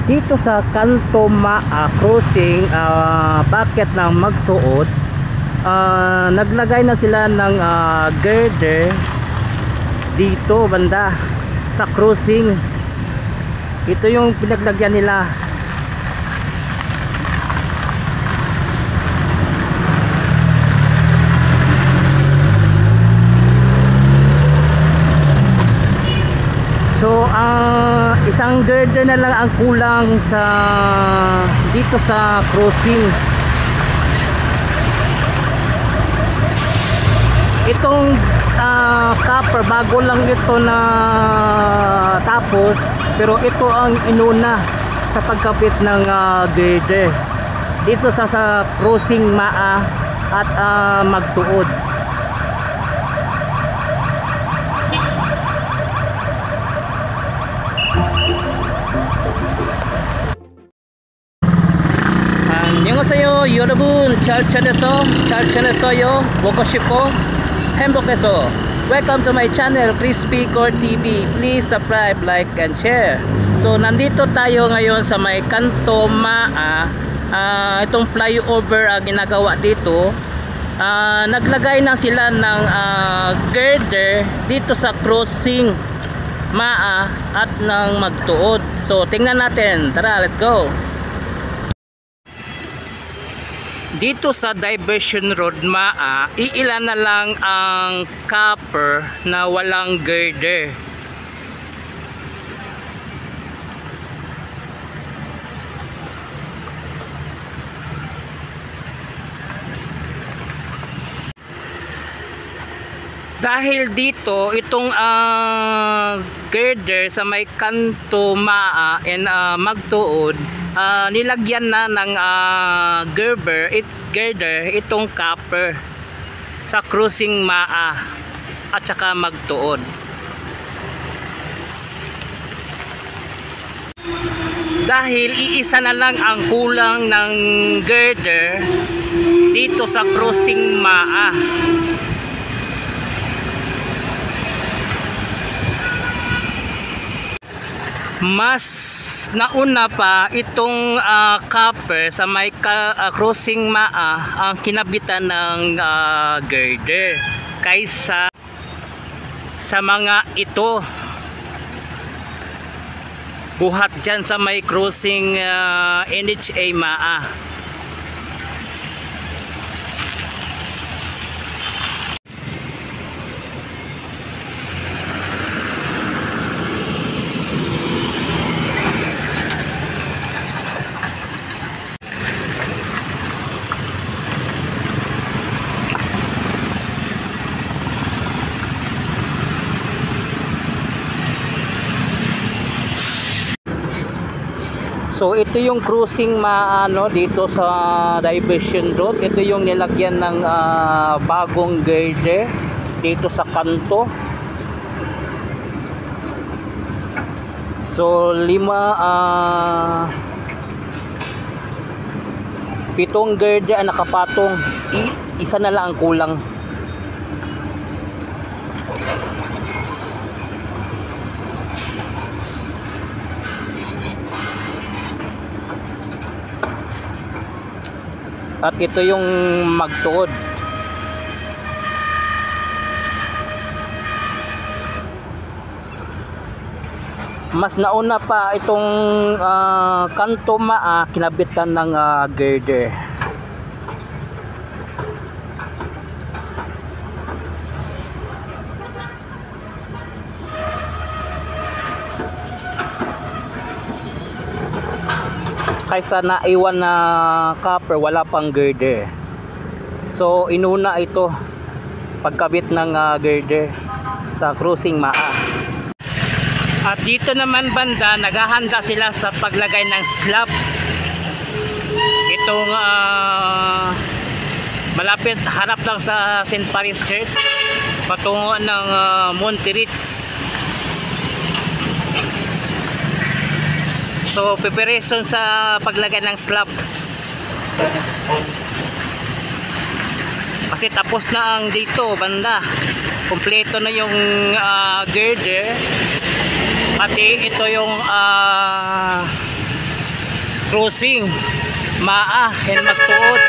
dito sa Kanto Maa Crossing, bakit ng Magtuod, naglagay na sila ng girder dito banda sa crossing. Ito yung pinaglagyan nila. So isang girder na lang ang kulang sa dito sa crossing. Itong copper, bago lang ito na tapos, pero ito ang inuna sa pagkabit ng girder dito sa crossing Maa at Magtuod. 안녕하세요 여러분, 잘 지냈어요? 먹고 싶어? 행복해서. Welcome to my channel, Crispy Core TV. Please subscribe, like, and share. So nandito tayo ngayon sa may Kanto Maa. Itong flyover ginagawa dito. Naglagay na sila ng girder dito sa crossing Maa at ng Magtuod. So tingnan natin, tara, let's go. Dito sa Diversion Road Maa, iilan na lang ang copper na walang girder. Dahil dito, itong girder sa may Kanto Maa and Magtuod, nilagyan na ng girder itong copper sa crossing Maa at saka Magtuod. Dahil iisa na lang ang kulang ng girder dito sa crossing Maa. Mas nauna pa itong copper sa may crossing Maa ang kinabitan ng girder kaysa sa mga ito buhat dyan sa may crossing NHA Maa. So ito yung crossing dito sa Diversion Road. Ito yung nilagyan ng bagong girder dito sa kanto. So 7 girder ang nakapatong. Isa na lang ang kulang. At ito yung Magtuod. Mas nauna pa itong Kanto Maa kinabitan ng girder. Kaysa naiwan na copper, wala pang girder. So inuna ito pagkabit ng girder sa crossing Maa. At dito naman banda, naghahanda sila sa paglagay ng slab. Itong malapit, harap lang sa St. Paris Church, patungo ng Monterich. So preparation sa paglagay ng slab. Kasi tapos na ang dito banda. Kompleto na yung girder. Pati ito yung crossing Maa and Magtuod.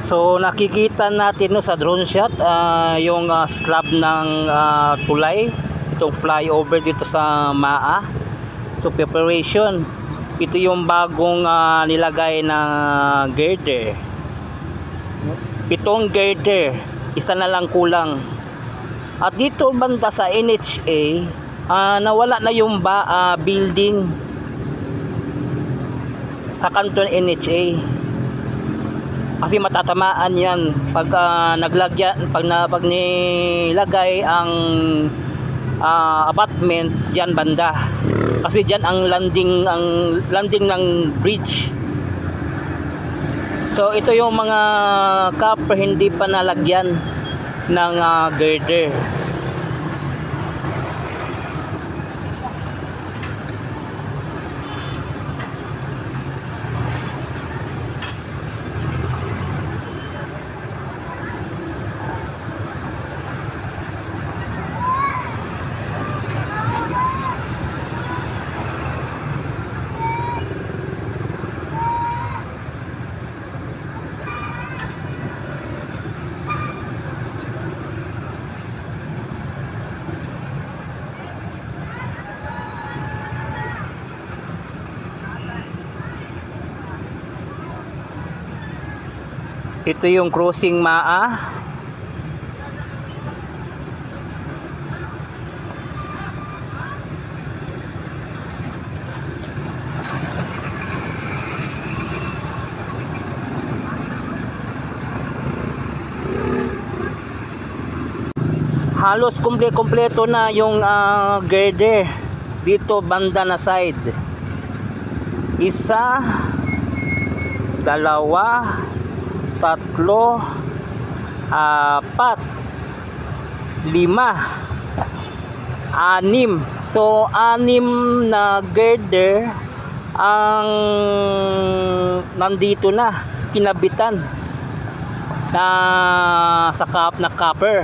So nakikita natin no, sa drone shot yung slab ng tulay, itong flyover dito sa Maa. So preparation, ito yung bagong nilagay na girder. 7 girder, isa na lang kulang. At dito banda sa NHA, nawala na yung building sa kanton NHA. Kasi matatamaan yan pag pag nilagay ang abutment diyan banda. Kasi diyan ang landing ng bridge. So ito yung mga copper hindi pa nalagyan ng girder. Ito yung crossing Maa. Halos kompleto na yung girder dito banda na side. Isa, dalawa, 3, 4, 5, 6 so 6 na girder ang nandito na kinabitan na sa na copper.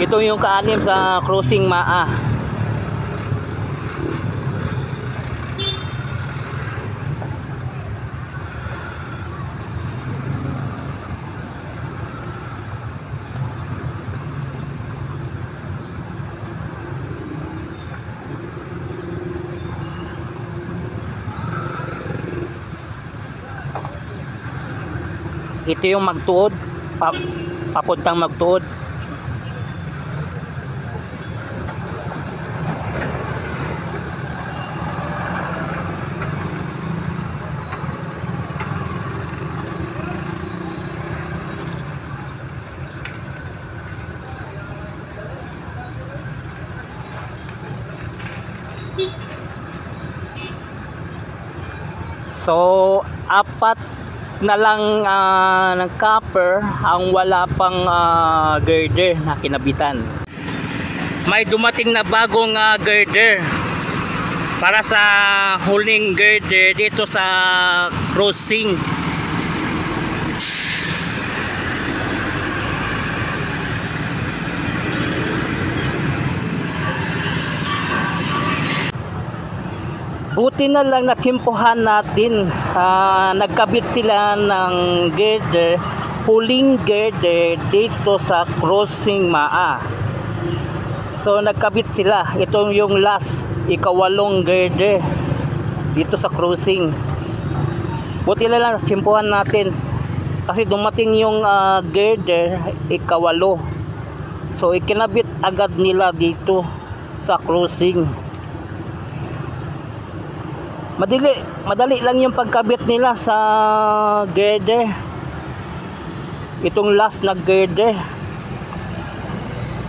Ito yung ka-6 sa crossing Maa. Ito yung Magtuod, papuntang Magtuod. So 4 na lang ng copper ang wala pang girder na kinabitan. May dumating na bagong girder para sa huling girder dito sa crossing. Buti na lang natsimpuhan natin, nagkabit sila ng girder, huling girder dito sa crossing Maa. So nagkabit sila, ito yung last, ika-8 girder dito sa crossing. Buti na lang natsimpuhan natin kasi dumating yung girder, ika-8. So ikinabit agad nila dito sa crossing. Madali lang yung pagkabit nila sa girder. Itong last na girder.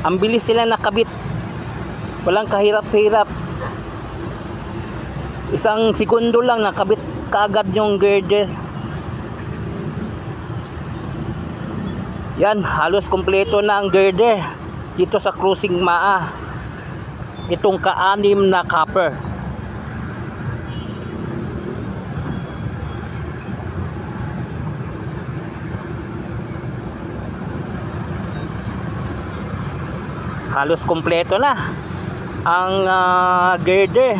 Ang bilis sila nakabit. Walang kahirap-hirap. 1 segundo lang nakabit kaagad yung girder. Yan, halos kompleto na ang girder dito sa crossing Maa. Itong ka-6 na copper. Halos kompleto na. ang girder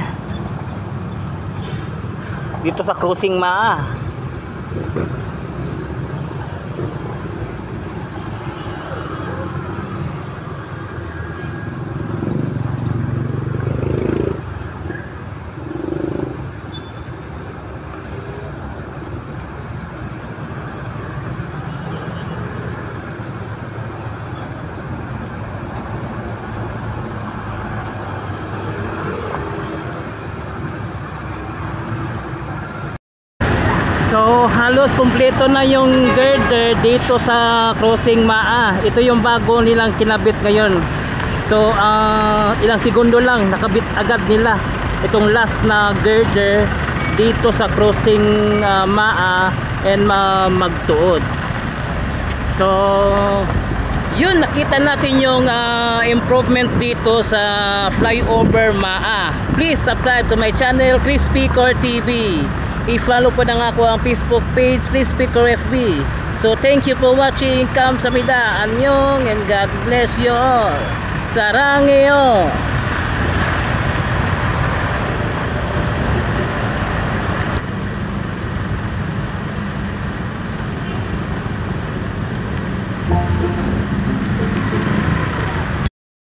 dito sa Crossing Maa. So halos kumpleto na yung girder dito sa Crossing Maa. Ito yung bago nilang kinabit ngayon. So ilang segundo lang nakabit agad nila itong last na girder dito sa Crossing Maa and Magtuod. So yun, nakita natin yung improvement dito sa flyover Maa. Please subscribe to my channel Crispy Core TV. I-follow po na nga ako ang Facebook page Crispy Core FB. So thank you for watching. Kamsahamnida, annyeong, and God bless you all. Saranghaeyo.